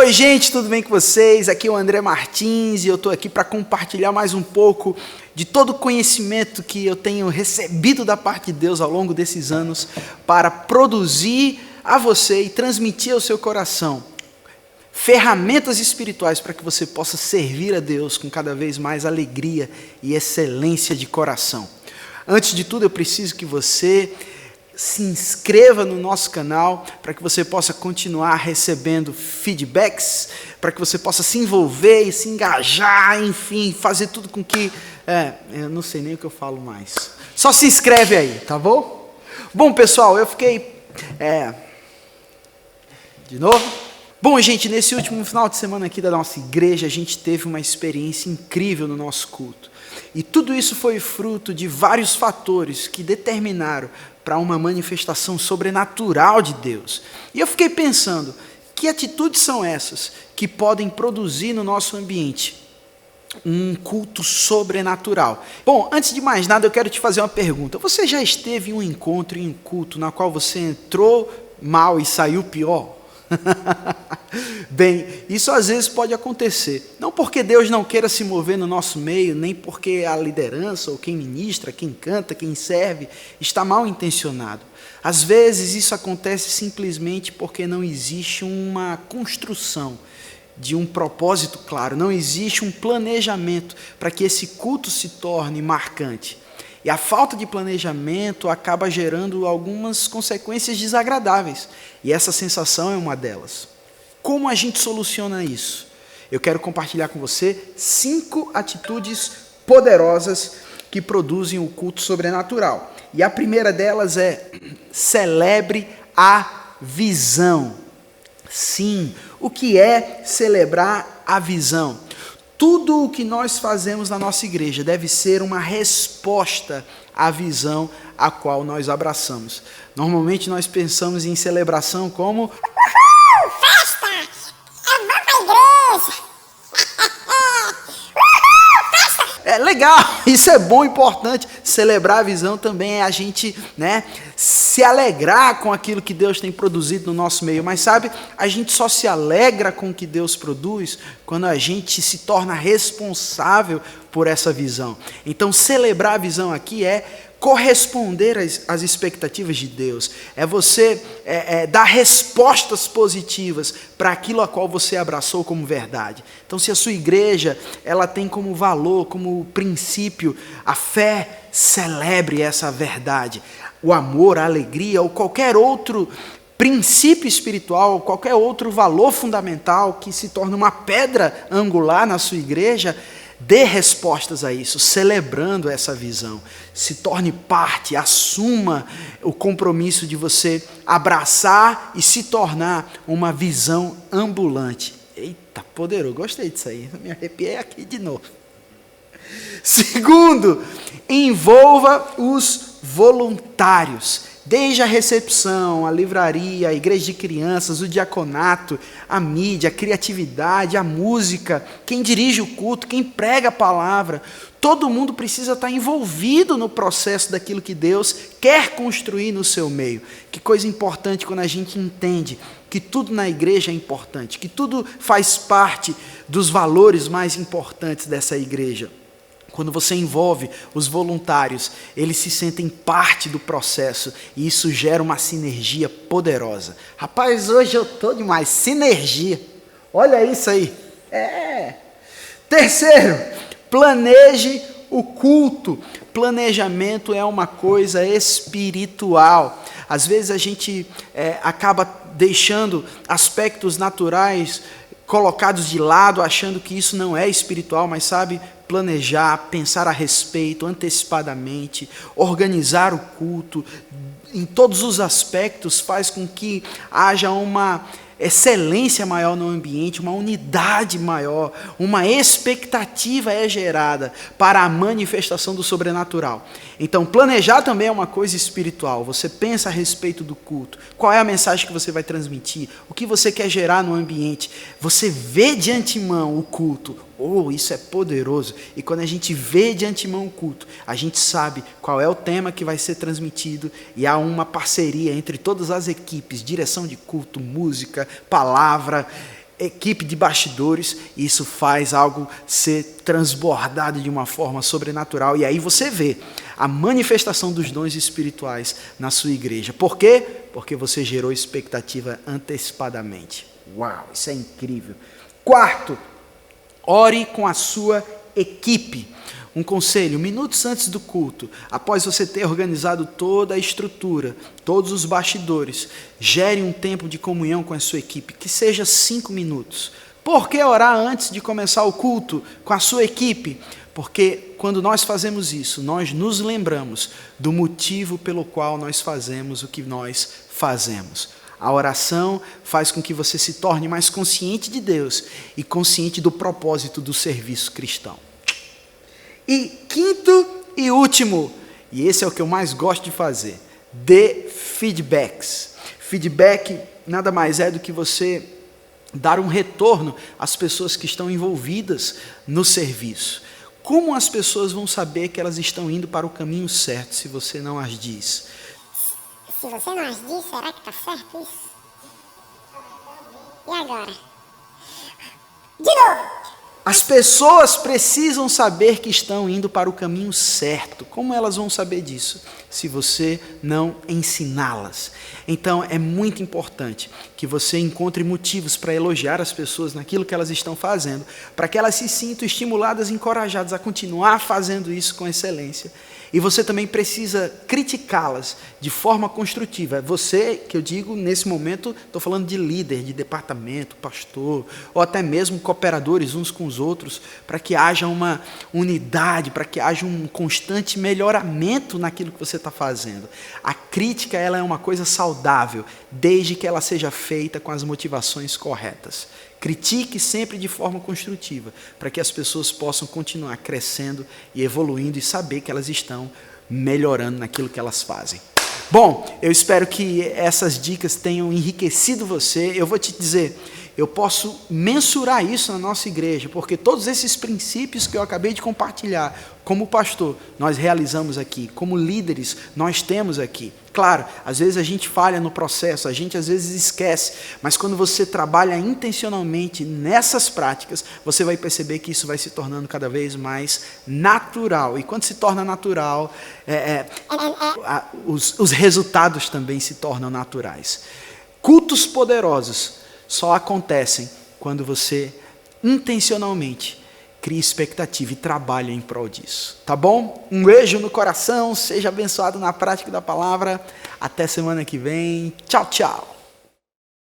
Oi gente, tudo bem com vocês? Aqui é o André Martins e eu estou aqui para compartilhar mais um pouco de todo o conhecimento que eu tenho recebido da parte de Deus ao longo desses anos para produzir a você e transmitir ao seu coração ferramentas espirituais para que você possa servir a Deus com cada vez mais alegria e excelência de coração. Antes de tudo, eu preciso que você se inscreva no nosso canal para que você possa continuar recebendo feedbacks, para que você possa se envolver e se engajar, enfim, fazer tudo com que... eu não sei nem o que eu falo mais. Só se inscreve aí, tá bom? Bom, pessoal, eu fiquei... De novo? Bom, gente, nesse último final de semana aqui da nossa igreja, a gente teve uma experiência incrível no nosso culto. E tudo isso foi fruto de vários fatores que determinaram para uma manifestação sobrenatural de Deus. E eu fiquei pensando, que atitudes são essas que podem produzir no nosso ambiente um culto sobrenatural? Bom, antes de mais nada, eu quero te fazer uma pergunta. Você já esteve em um encontro, em um culto, na qual você entrou mal e saiu pior? Bem, isso às vezes pode acontecer, não porque Deus não queira se mover no nosso meio, nem porque a liderança, ou quem ministra, quem canta, quem serve, está mal intencionado. Às vezes isso acontece simplesmente porque não existe uma construção de um propósito claro, não existe um planejamento para que esse culto se torne marcante. E a falta de planejamento acaba gerando algumas consequências desagradáveis. E essa sensação é uma delas. Como a gente soluciona isso? Eu quero compartilhar com você 5 atitudes poderosas que produzem o culto sobrenatural. E a primeira delas é: celebre a visão. Sim, o que é celebrar a visão? Tudo o que nós fazemos na nossa igreja deve ser uma resposta à visão a qual nós abraçamos. Normalmente nós pensamos em celebração como... Festa! Eu vou pra igreja! Festa! É legal, isso é bom, importante. Celebrar a visão também é a gente, se alegrar com aquilo que Deus tem produzido no nosso meio. Mas sabe, a gente só se alegra com o que Deus produz quando a gente se torna responsável por essa visão. Então, celebrar a visão aqui é corresponder às expectativas de Deus. É você dar respostas positivas para aquilo a qual você abraçou como verdade. Então, se a sua igreja ela tem como valor, como princípio, a fé, celebre essa verdade. O amor, a alegria ou qualquer outro princípio espiritual, qualquer outro valor fundamental que se torne uma pedra angular na sua igreja, dê respostas a isso, celebrando essa visão. Se torne parte, assuma o compromisso de você abraçar e se tornar uma visão ambulante. Eita, poderoso, gostei disso aí, me arrepiei aqui de novo. Segundo, envolva os voluntários. Desde a recepção, a livraria, a igreja de crianças, o diaconato, a mídia, a criatividade, a música, quem dirige o culto, quem prega a palavra, todo mundo precisa estar envolvido no processo daquilo que Deus quer construir no seu meio. Que coisa importante quando a gente entende que tudo na igreja é importante, que tudo faz parte dos valores mais importantes dessa igreja. Quando você envolve os voluntários, eles se sentem parte do processo e isso gera uma sinergia poderosa. Rapaz, hoje eu estou demais, sinergia. Olha isso aí. Terceiro, planeje o culto. Planejamento é uma coisa espiritual. Às vezes a gente acaba deixando aspectos naturais colocados de lado, achando que isso não é espiritual, mas sabe, planejar, pensar a respeito, antecipadamente, organizar o culto, em todos os aspectos, faz com que haja uma excelência maior no ambiente, uma unidade maior, uma expectativa é gerada para a manifestação do sobrenatural. Então, planejar também é uma coisa espiritual. Você pensa a respeito do culto, qual é a mensagem que você vai transmitir, o que você quer gerar no ambiente. Você vê de antemão o culto. Isso é poderoso. E quando a gente vê de antemão o culto, a gente sabe qual é o tema que vai ser transmitido e há uma parceria entre todas as equipes, direção de culto, música, palavra, equipe de bastidores, e isso faz algo ser transbordado de uma forma sobrenatural. E aí você vê a manifestação dos dons espirituais na sua igreja. Por quê? Porque você gerou expectativa antecipadamente. Uau, isso é incrível. Quarto, ore com a sua equipe. Um conselho: minutos antes do culto, após você ter organizado toda a estrutura, todos os bastidores, gere um tempo de comunhão com a sua equipe, que seja 5 minutos. Por que orar antes de começar o culto com a sua equipe? Porque quando nós fazemos isso, nós nos lembramos do motivo pelo qual nós fazemos o que nós fazemos. A oração faz com que você se torne mais consciente de Deus e consciente do propósito do serviço cristão. E quinto e último, e esse é o que eu mais gosto de fazer, dê feedbacks. Feedback nada mais é do que você dar um retorno às pessoas que estão envolvidas no serviço. Como as pessoas vão saber que elas estão indo para o caminho certo se você não as diz? Se você não as diz, será que tá certo isso? E agora? De novo! As pessoas precisam saber que estão indo para o caminho certo. Como elas vão saber disso? Se você não ensiná-las. Então, é muito importante que você encontre motivos para elogiar as pessoas naquilo que elas estão fazendo, para que elas se sintam estimuladas e encorajadas a continuar fazendo isso com excelência. E você também precisa criticá-las de forma construtiva. Você, que eu digo, nesse momento, estou falando de líder, de departamento, pastor, ou até mesmo cooperadores uns com os outros, para que haja uma unidade, para que haja um constante melhoramento naquilo que você está fazendo. A crítica, ela é uma coisa saudável, desde que ela seja feita com as motivações corretas. Critique sempre de forma construtiva, para que as pessoas possam continuar crescendo e evoluindo e saber que elas estão melhorando naquilo que elas fazem. Bom, eu espero que essas dicas tenham enriquecido você. Eu vou te dizer, eu posso mensurar isso na nossa igreja, porque todos esses princípios que eu acabei de compartilhar, como pastor, nós realizamos aqui, como líderes, nós temos aqui. Claro, às vezes a gente falha no processo, a gente às vezes esquece, mas quando você trabalha intencionalmente nessas práticas, você vai perceber que isso vai se tornando cada vez mais natural. E quando se torna natural, os resultados também se tornam naturais. Cultos poderosos só acontecem quando você intencionalmente cria expectativa e trabalha em prol disso. Tá bom? Um beijo no coração, seja abençoado na prática da palavra. Até semana que vem. Tchau, tchau.